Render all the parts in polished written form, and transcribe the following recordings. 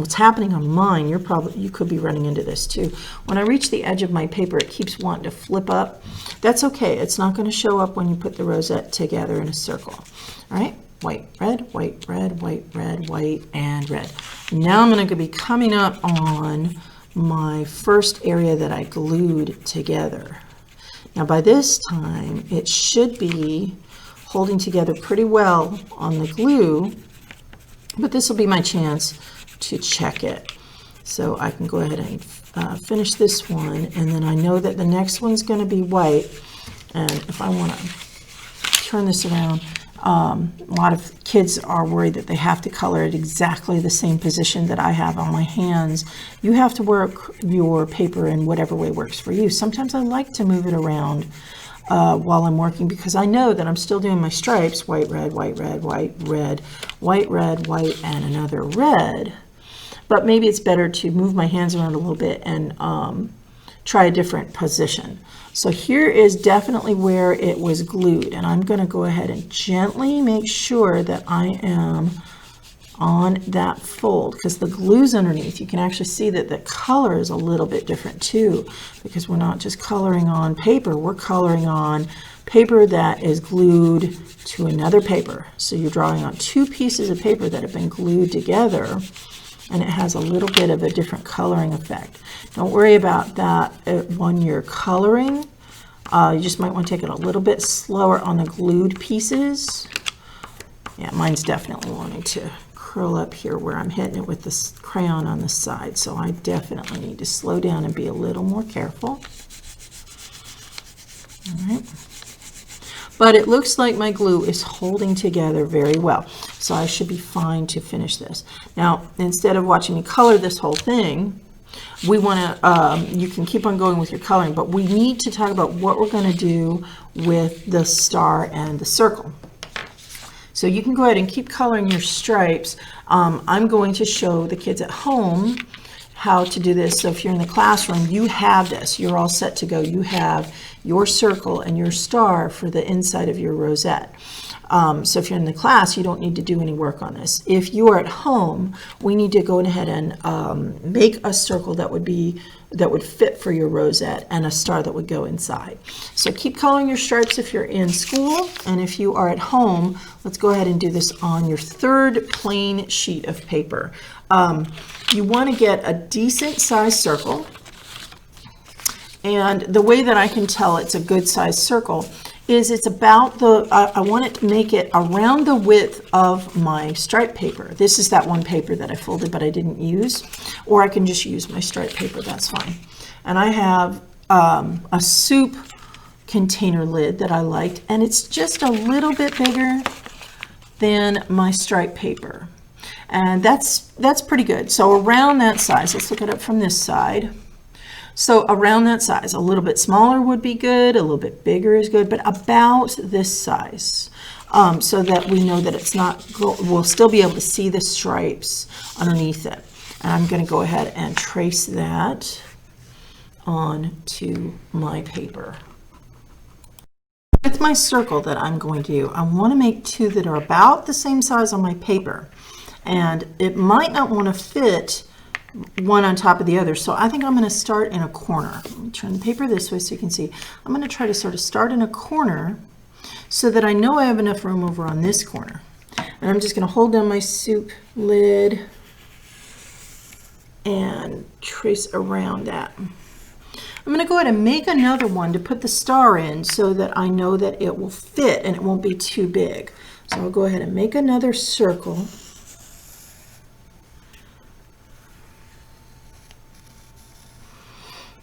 what's happening on mine, you could be running into this too. When I reach the edge of my paper, it keeps wanting to flip up. That's okay. It's not going to show up when you put the rosette together in a circle. All right, white, red, white, red, white, red, white, and red. Now I'm going to be coming up on my first area that I glued together. Now by this time, it should be holding together pretty well on the glue, but this will be my chance to check it. So I can go ahead and finish this one, and then I know that the next one's going to be white. And if I want to turn this around, a lot of kids are worried that they have to color it exactly the same position that I have on my hands. You have to work your paper in whatever way works for you. Sometimes I like to move it around while I'm working, because I know that I'm still doing my stripes, white, red, white, red, white, red, white, red, white, and another red. But maybe it's better to move my hands around a little bit and try a different position. So here is definitely where it was glued, and I'm going to go ahead and gently make sure that I am on that fold, because the glue's underneath. You can actually see that the color is a little bit different too, because we're not just coloring on paper, we're coloring on paper that is glued to another paper. So you're drawing on two pieces of paper that have been glued together, and it has a little bit of a different coloring effect. Don't worry about that when you're coloring. You just might want to take it a little bit slower on the glued pieces. Yeah, mine's definitely wanting to curl up here where I'm hitting it with this crayon on the side. So I definitely need to slow down and be a little more careful. All right. But it looks like my glue is holding together very well. So I should be fine to finish this. Now, instead of watching me color this whole thing, we want to, you can keep on going with your coloring, but we need to talk about what we're going to do with the star and the circle. So you can go ahead and keep coloring your stripes. I'm going to show the kids at home how to do this. So if you're in the classroom, you have this. You're all set to go. You have your circle and your star for the inside of your rosette. So if you're in the class, you don't need to do any work on this. If you are at home, we need to go ahead and make a circle that would fit for your rosette, and a star that would go inside. So keep coloring your stripes if you're in school, and if you are at home, let's go ahead and do this on your third plain sheet of paper. You want to get a decent sized circle, and the way that I can tell it's a good sized circle is it's about the, I want it to make it around the width of my stripe paper. This is that one paper that I folded but I didn't use, or I can just use my stripe paper, that's fine. And I have a soup container lid that I liked, and it's just a little bit bigger than my stripe paper. And that's pretty good. So around that size, let's look at it from this side. So around that size, a little bit smaller would be good, a little bit bigger is good, but about this size, so that we know that it's not, we'll still be able to see the stripes underneath it. And I'm going to go ahead and trace that onto my paper. With my circle that I'm going to do, I want to make two that are about the same size on my paper. And it might not want to fit one on top of the other, so I think I'm going to start in a corner. Let me turn the paper this way so you can see. I'm going to try to sort of start in a corner so that I know I have enough room over on this corner. And I'm just going to hold down my soup lid and trace around that. I'm going to go ahead and make another one to put the star in so that I know that it will fit and it won't be too big. So I'll go ahead and make another circle.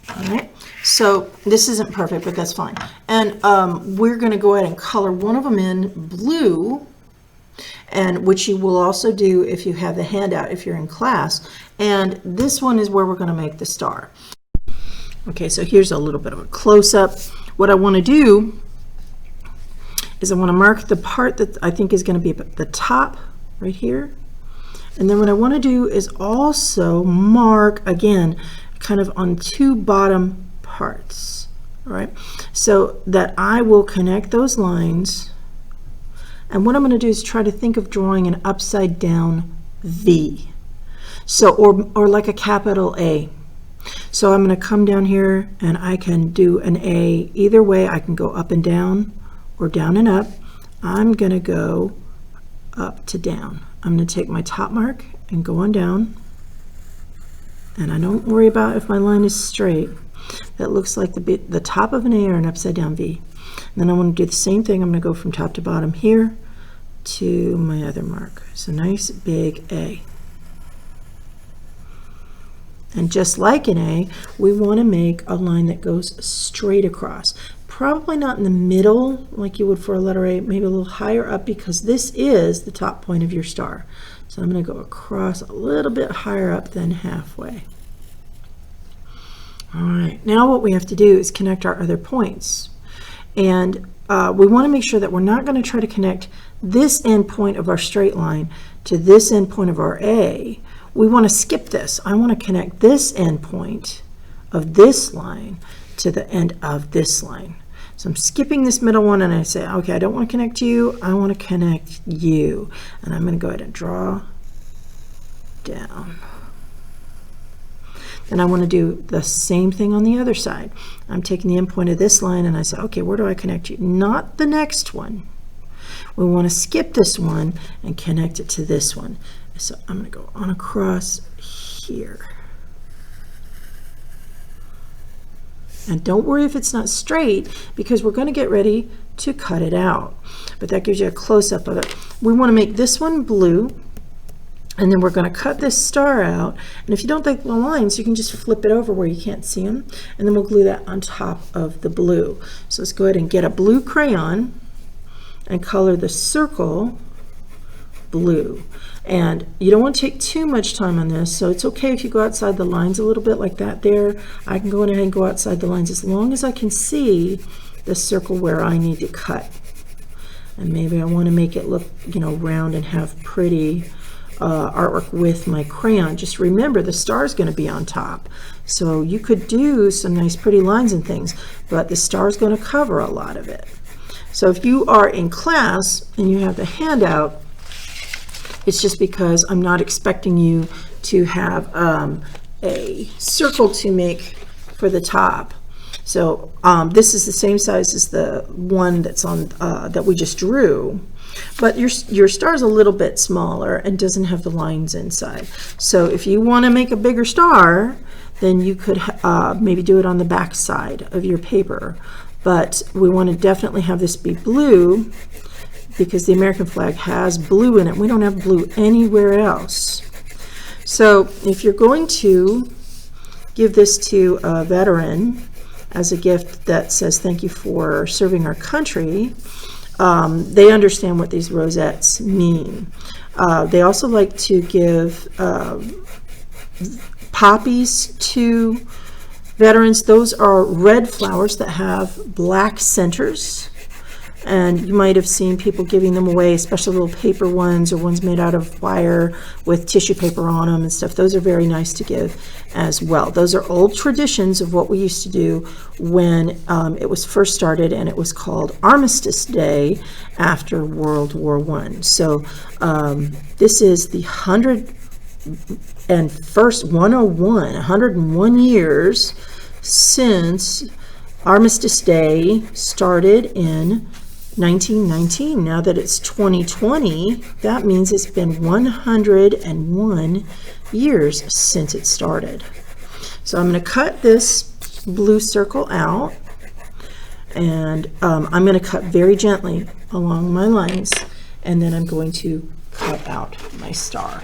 All right, so this isn't perfect, but that's fine. And we're going to go ahead and color one of them in blue, and which you will also do if you have the handout if you're in class. And this one is where we're going to make the star. Okay, so here's a little bit of a close-up. What I want to do is I want to mark the part that I think is going to be at the top right here. And then what I want to do is also mark, again, kind of on two bottom parts, all right, so that I will connect those lines. And what I'm going to do is try to think of drawing an upside down V. So, or like a capital A. So I'm going to come down here and I can do an A. Either way, I can go up and down or down and up. I'm going to go up to down. I'm going to take my top mark and go on down. And I don't worry about if my line is straight. That looks like the top of an A or an upside down V. And then I want to do the same thing. I'm going to go from top to bottom here to my other mark. So nice big A. And just like an A, we want to make a line that goes straight across. Probably not in the middle like you would for a letter A, maybe a little higher up, because this is the top point of your star. So I'm going to go across a little bit higher up than halfway. All right, now what we have to do is connect our other points. And we want to make sure that we're not going to try to connect this end point of our straight line to this end point of our A. We want to skip this. I want to connect this end point of this line to the end of this line. So I'm skipping this middle one and I say, okay, I don't want to connect you, I want to connect you. And I'm going to go ahead and draw down. Then I want to do the same thing on the other side. I'm taking the end point of this line and I say, okay, where do I connect you? Not the next one. We want to skip this one and connect it to this one. So I'm going to go on across here. And don't worry if it's not straight, because we're going to get ready to cut it out. But that gives you a close-up of it. We want to make this one blue, and then we're going to cut this star out. And if you don't like the lines, you can just flip it over where you can't see them, and then we'll glue that on top of the blue. So let's go ahead and get a blue crayon and color the circle blue. And you don't want to take too much time on this, so it's okay if you go outside the lines a little bit like that there. I can go ahead and go outside the lines as long as I can see the circle where I need to cut. And maybe I want to make it look, you know, round and have pretty artwork with my crayon. Just remember the star is going to be on top. So you could do some nice pretty lines and things, but the star is going to cover a lot of it. So if you are in class and you have the handout, it's just because I'm not expecting you to have a circle to make for the top. So this is the same size as the one that's on that we just drew, but your star is a little bit smaller and doesn't have the lines inside. So if you want to make a bigger star, then you could maybe do it on the back side of your paper. But we want to definitely have this be blue, because the American flag has blue in it. We don't have blue anywhere else. So if you're going to give this to a veteran as a gift that says thank you for serving our country, they understand what these rosettes mean. They also like to give poppies to veterans. Those are red flowers that have black centers. And you might have seen people giving them away, especially little paper ones or ones made out of wire with tissue paper on them and stuff. Those are very nice to give as well. Those are old traditions of what we used to do when it was first started, and it was called Armistice Day after World War I. So this is the 101 years since Armistice Day started in 1919. Now that it's 2020, that means it's been 101 years since it started. So I'm going to cut this blue circle out, and I'm going to cut very gently along my lines, and then I'm going to cut out my star.